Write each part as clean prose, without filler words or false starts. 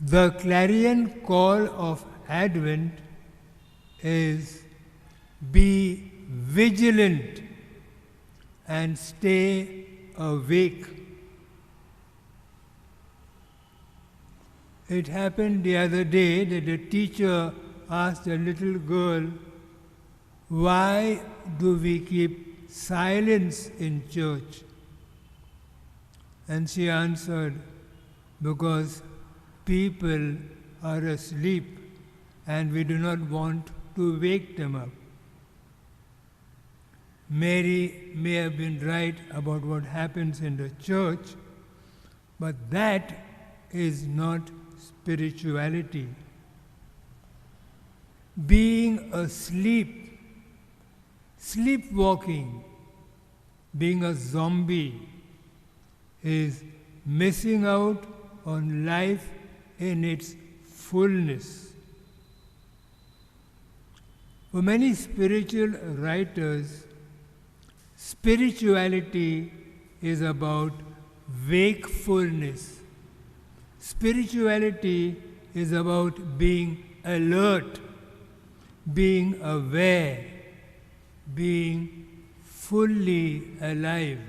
The clarion call of Advent is be vigilant and stay awake. It happened the other day that a teacher asked a little girl, "Why do we keep silence in church?" And she answered, "Because people are asleep and we do not want to wake them up." Mary may have been right about what happens in the church, but that is not spirituality. Being asleep, sleepwalking, being a zombie, is missing out on life in its fullness. For many spiritual writers, spirituality is about wakefulness. Spirituality is about being alert, being aware, being fully alive.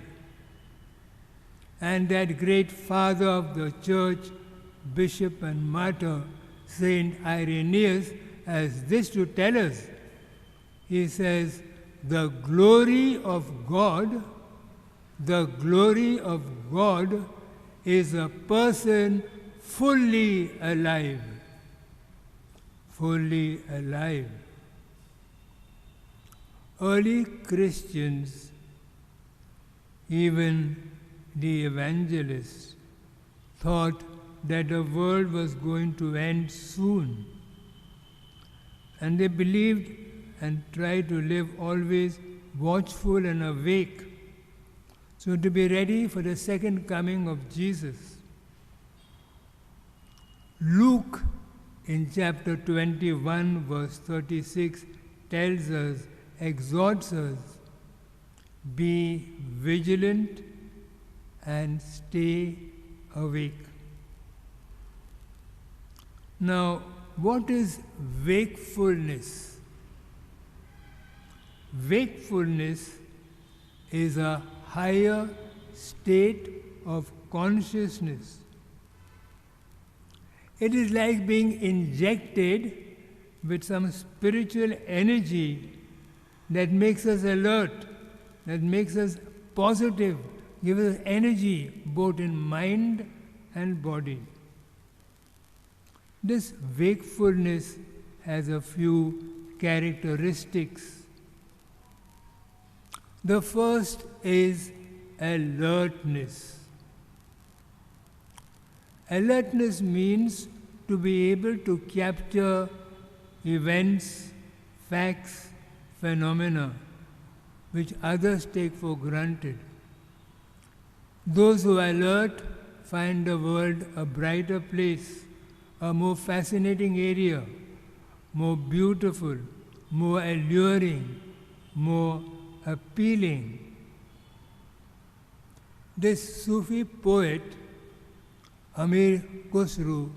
And that great father of the church, bishop and martyr, Saint Irenaeus, has this to tell us. He says, the glory of God is a person fully alive. Fully alive. Early Christians, even the evangelists, thought that the world was going to end soon. And they believed and tried to live always watchful and awake, so to be ready for the second coming of Jesus. Luke in chapter 21 verse 36 tells us, exhorts us, be vigilant and stay awake. Now, what is wakefulness? Wakefulness is a higher state of consciousness. It is like being injected with some spiritual energy that makes us alert, that makes us positive, gives us energy both in mind and body. This wakefulness has a few characteristics. The first is alertness. Alertness means to be able to capture events, facts, phenomena which others take for granted. Those who are alert find the world a brighter place, a more fascinating area, more beautiful, more alluring, more appealing. This Sufi poet, Amir Khusru,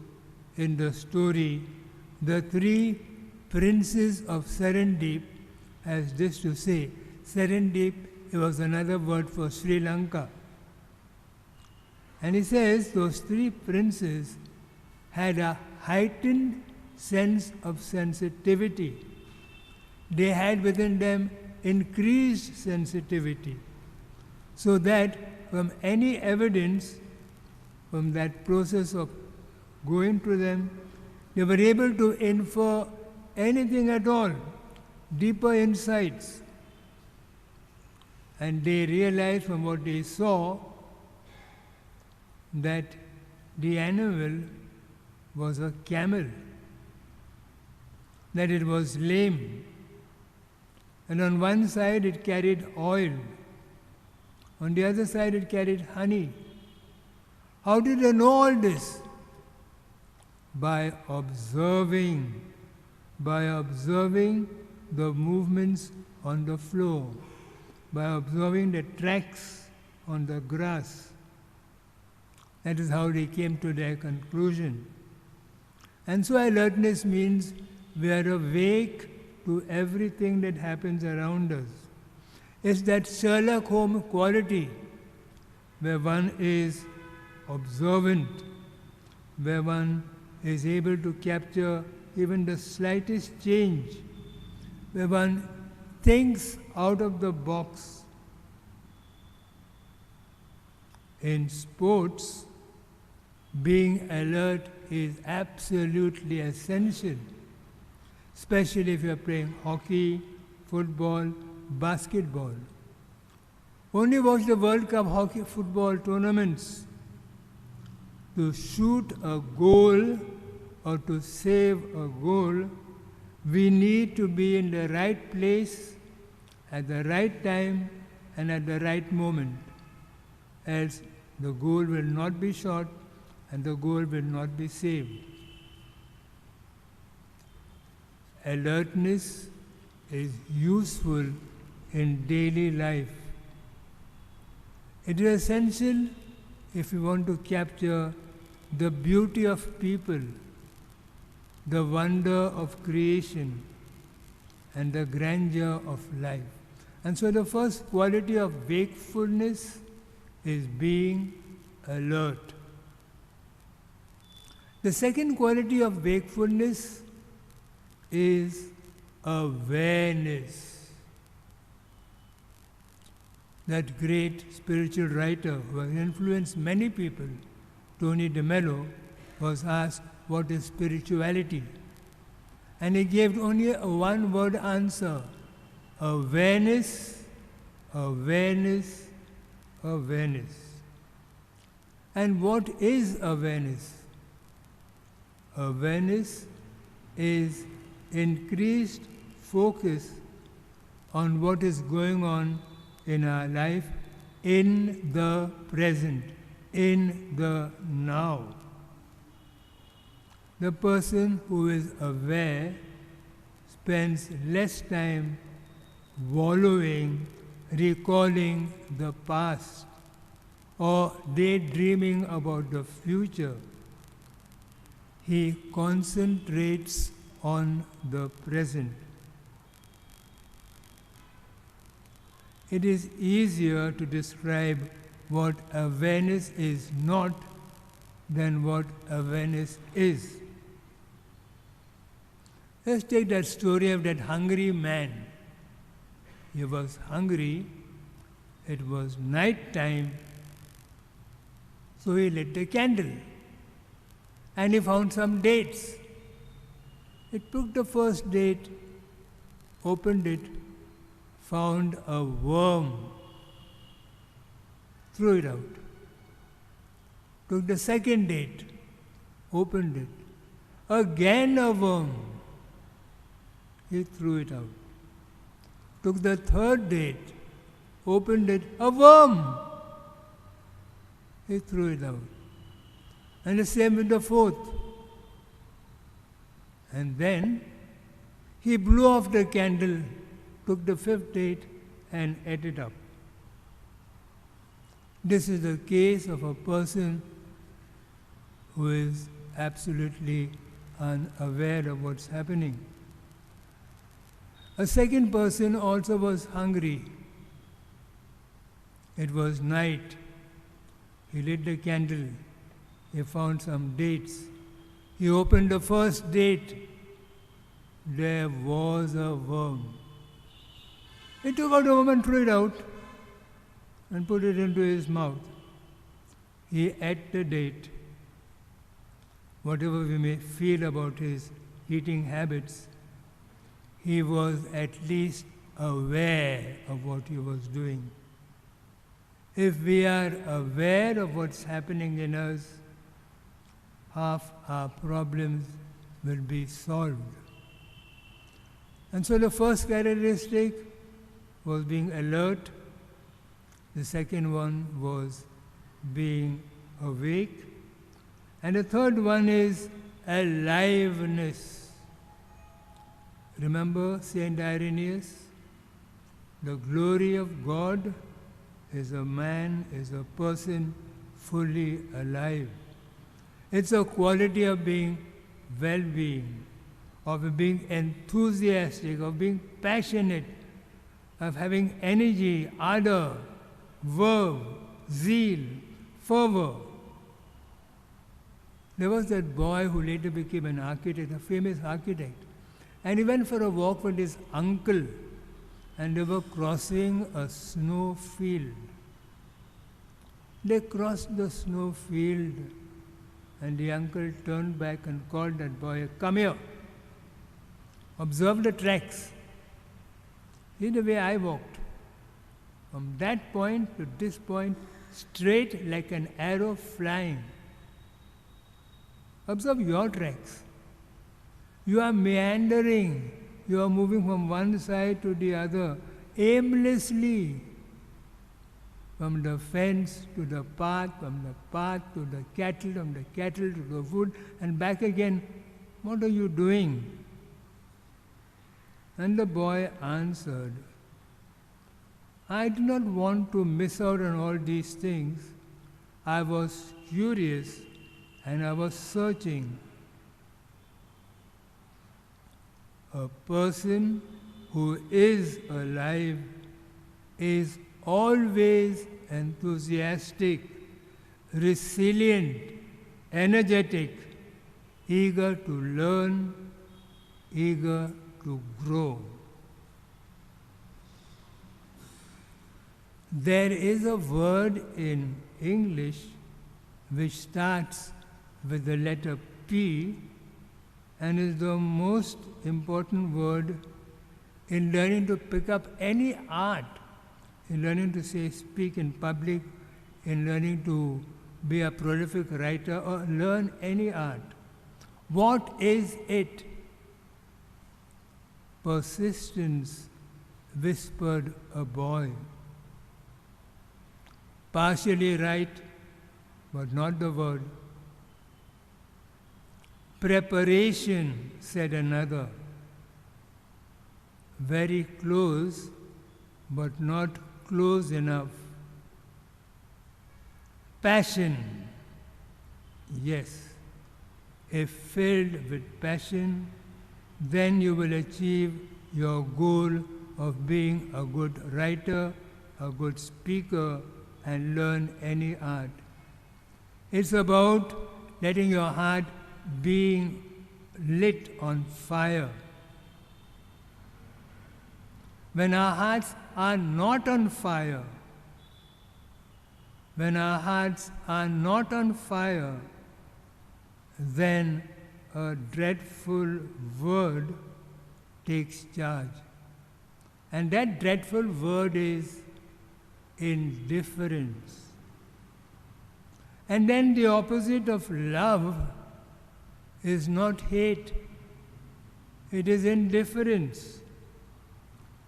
in the story The Three Princes of Serendip, has this to say. Serendip was another word for Sri Lanka. And he says those three princes had a heightened sense of sensitivity. They had within them increased sensitivity, so that from any evidence, from that process of going to them, they were able to infer anything at all, deeper insights. And they realized from what they saw that the animal was a camel, that it was lame, and on one side it carried oil, on the other side it carried honey. How did they know all this? By observing the movements on the floor, by observing the tracks on the grass. That is how they came to their conclusion. And so alertness means we are awake to everything that happens around us. It's that Sherlock Holmes quality where one is observant, where one is able to capture even the slightest change, where one thinks out of the box. In sports, being alert is absolutely essential, especially if you are playing hockey, football, basketball. Only watch the World Cup hockey football tournaments. To shoot a goal or to save a goal, we need to be in the right place at the right time and at the right moment. Else the goal will not be shot and the goal will not be saved. Alertness is useful in daily life. It is essential if we want to capture the beauty of people, the wonder of creation, and the grandeur of life. And so the first quality of wakefulness is being alert. The second quality of wakefulness is awareness. That great spiritual writer who has influenced many people, Tony DeMello, was asked, what is spirituality? And he gave only a one-word answer: awareness, awareness, awareness. And what is awareness? Awareness is increased focus on what is going on in our life in the present, in the now. The person who is aware spends less time wallowing, recalling the past, or daydreaming about the future. He concentrates on the present. It is easier to describe what awareness is not than what awareness is. Let's take that story of that hungry man. He was hungry, it was night time, so he lit a candle and he found some dates. He took the first date, opened it, found a worm, threw it out. Took the second date, opened it, again a worm, he threw it out. Took the third date, opened it, a worm, he threw it out. And the same with the fourth. And then he blew off the candle, took the fifth date and ate it up. This is the case of a person who is absolutely unaware of what's happening. A second person also was hungry. It was night. He lit the candle. He found some dates. He opened the first date. There was a worm. He took out the worm and threw it out and put it into his mouth. He ate the date. Whatever we may feel about his eating habits, he was at least aware of what he was doing. If we are aware of what's happening in us, half our problems will be solved. And so the first characteristic was being alert. The second one was being awake. And the third one is aliveness. Remember Saint Irenaeus? The glory of God is a man, is a person fully alive. It's a quality of being well-being, of being enthusiastic, of being passionate, of having energy, ardor, verve, zeal, fervor. There was that boy who later became an architect, a famous architect, and he went for a walk with his uncle, and they were crossing a snow field. They crossed the snow field, and the uncle turned back and called that boy, "Come here. Observe the tracks. See the way I walked. From that point to this point, straight like an arrow flying. Observe your tracks. You are meandering. You are moving from one side to the other, aimlessly. From the fence to the path, from the path to the cattle, from the cattle to the wood, and back again. What are you doing?" And the boy answered, "I do not want to miss out on all these things. I was curious and I was searching." A person who is alive is always enthusiastic, resilient, energetic, eager to learn, eager to grow. There is a word in English which starts with the letter P and is the most important word in learning to pick up any art, in learning to speak in public, in learning to be a prolific writer or learn any art. What is it? Persistence, whispered a boy. Partially right, but not the word. Preparation, said another. Very close, but not close enough. Passion, yes. If filled with passion, then you will achieve your goal of being a good writer, a good speaker, and learn any art. It's about letting your heart being lit on fire. When our hearts are not on fire, then a dreadful word takes charge. And that dreadful word is indifference. And then the opposite of love is not hate, it is indifference.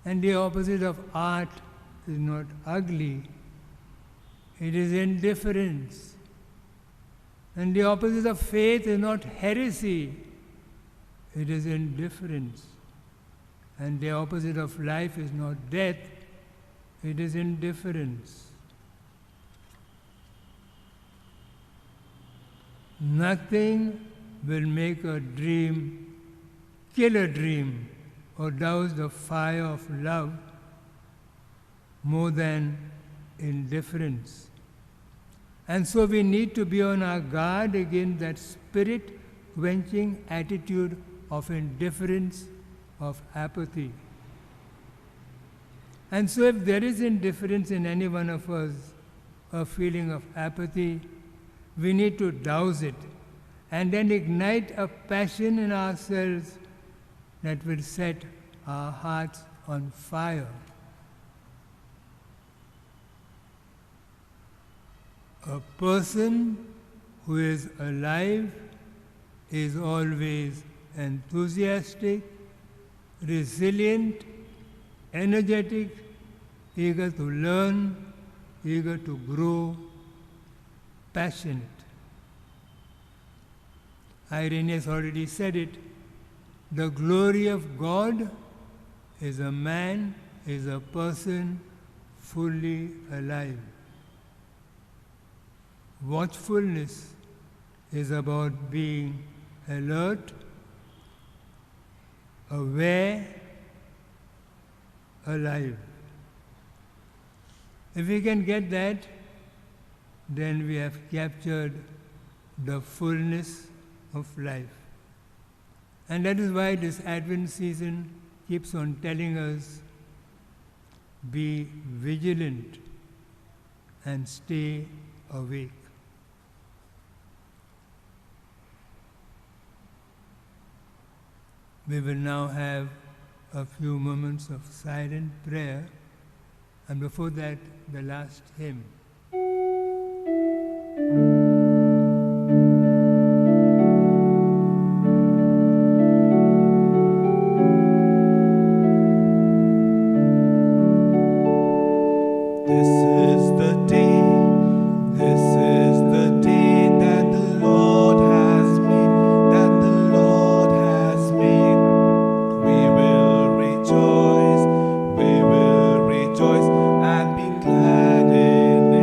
And the opposite of art is not ugly, it is indifference. And the opposite of faith is not heresy, it is indifference. And the opposite of life is not death, it is indifference. Nothing will make a dream, kill a dream, or douse the fire of love more than indifference. And so we need to be on our guard against that spirit-quenching attitude of indifference, of apathy. And so if there is indifference in any one of us, a feeling of apathy, we need to douse it and then ignite a passion in ourselves that will set our hearts on fire. A person who is alive is always enthusiastic, resilient, energetic, eager to learn, eager to grow, passionate. Irenaeus already said it. The glory of God is a man, is a person fully alive. Watchfulness is about being alert, aware, alive. If we can get that, then we have captured the fullness of life. And that is why this Advent season keeps on telling us, be vigilant and stay awake. We will now have a few moments of silent prayer, and before that, the last hymn. Rejoice and be glad in it.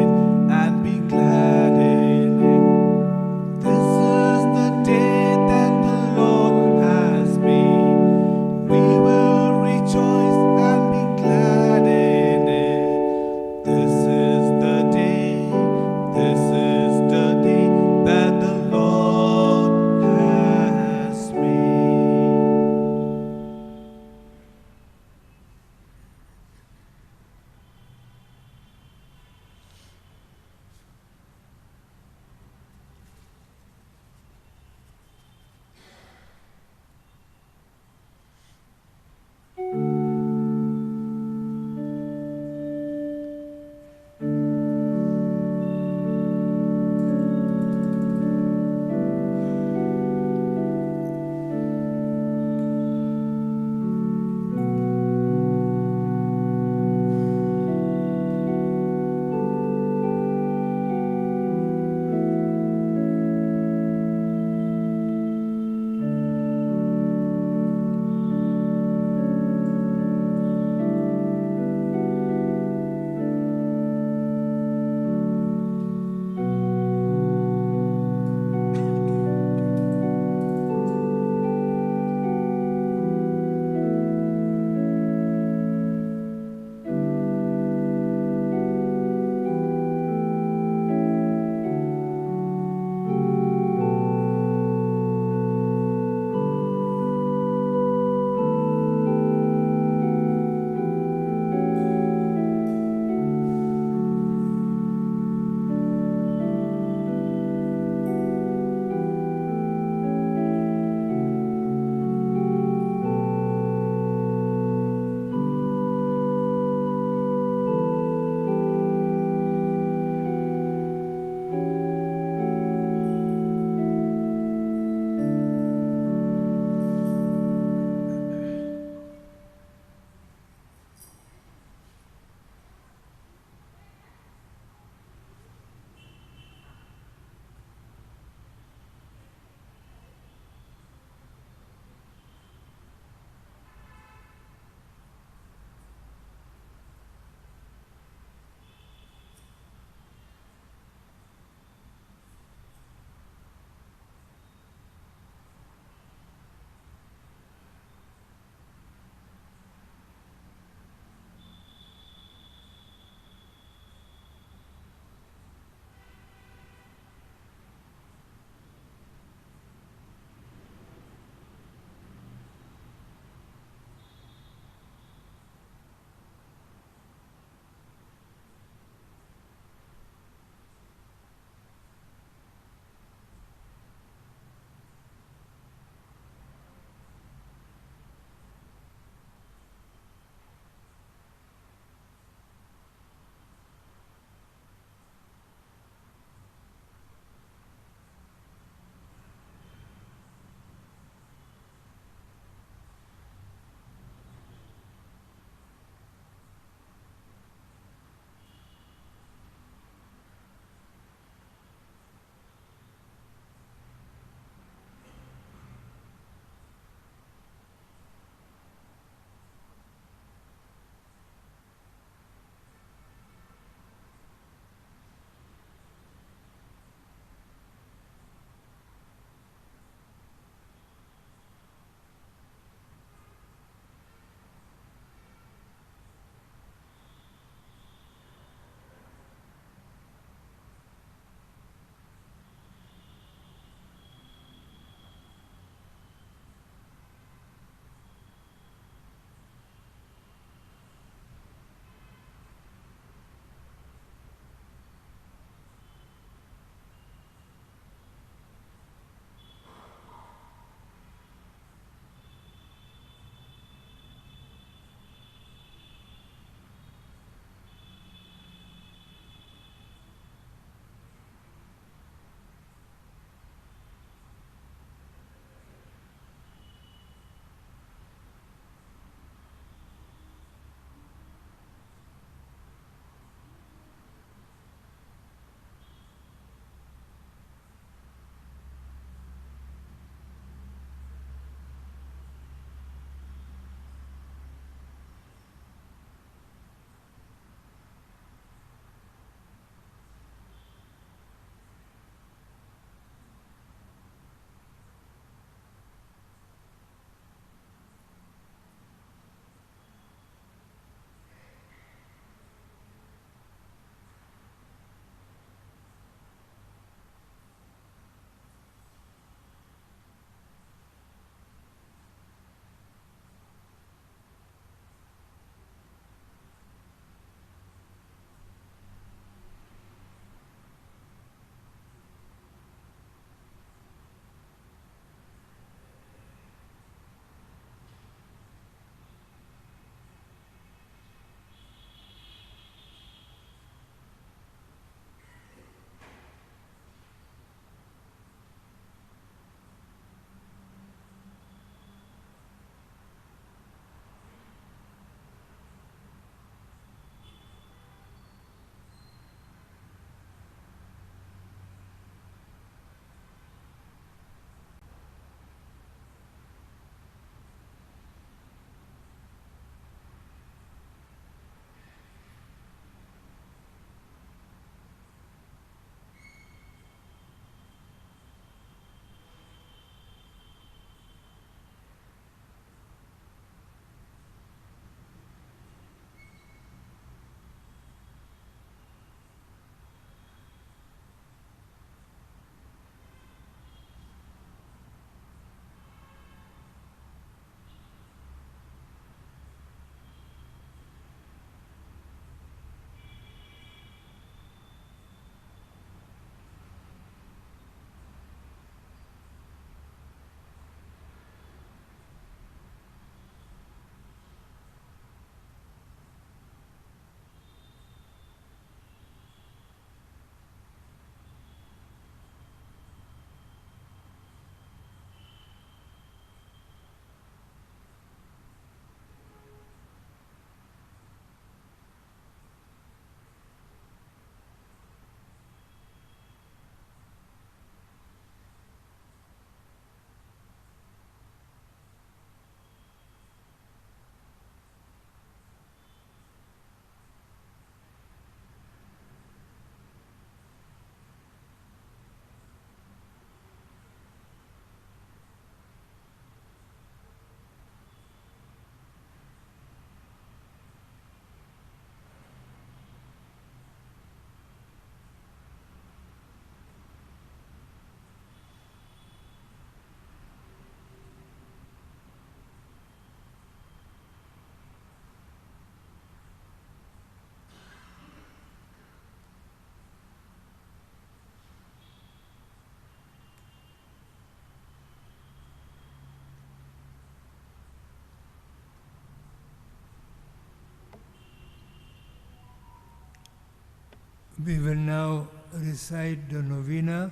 We will now recite the Novena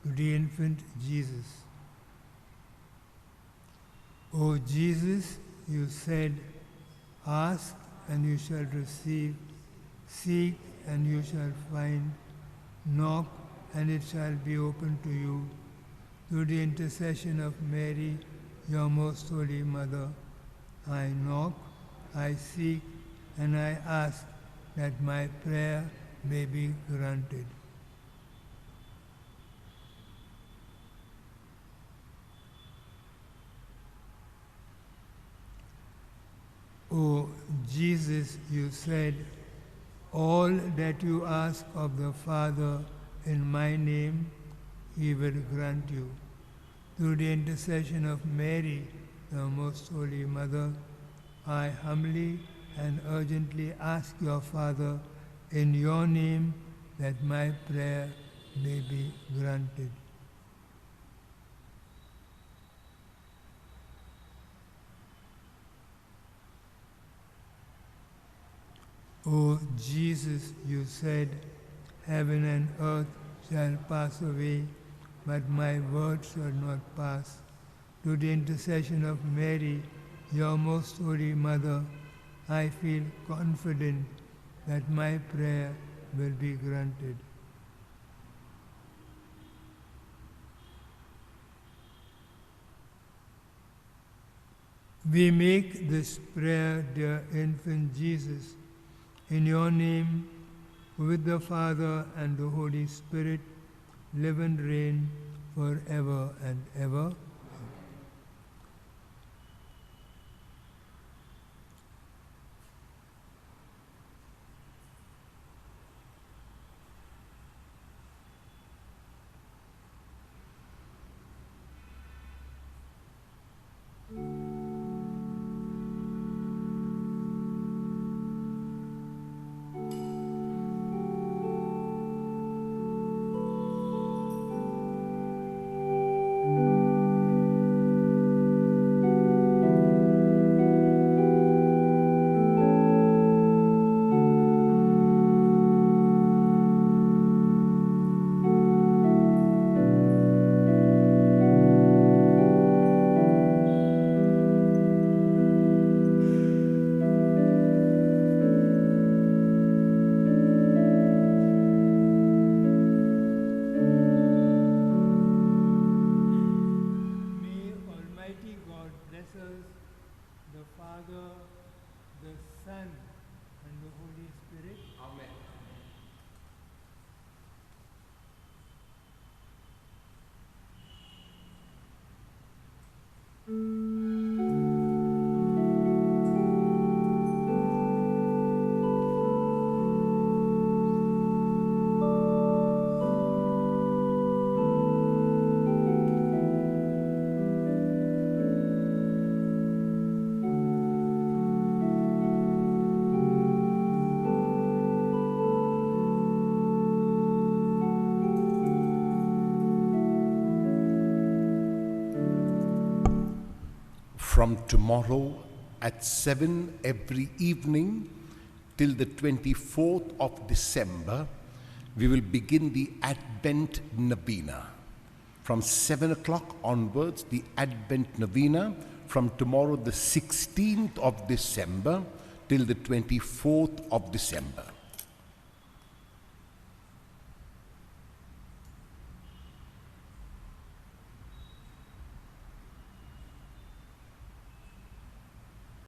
to the infant Jesus. O Jesus, you said, ask and you shall receive, seek and you shall find, knock and it shall be opened to you. Through the intercession of Mary, your most holy Mother, I knock, I seek, and I ask that my prayer may be granted. O Jesus, you said, all that you ask of the Father in my name, He will grant you. Through the intercession of Mary, the Most Holy Mother, I humbly and urgently ask your Father in your name that my prayer may be granted. O Jesus, you said, heaven and earth shall pass away, but my word shall not pass. Through the intercession of Mary, your most holy Mother, I feel confident that my prayer will be granted. We make this prayer, dear infant Jesus, in your name, who with the Father and the Holy Spirit live and reign forever and ever. The Father, the Son, and the Holy Spirit. Amen. From tomorrow at 7 every evening till the 24th of December, we will begin the Advent Novena. From 7 o'clock onwards, the Advent Novena from tomorrow the 16th of December till the 24th of December.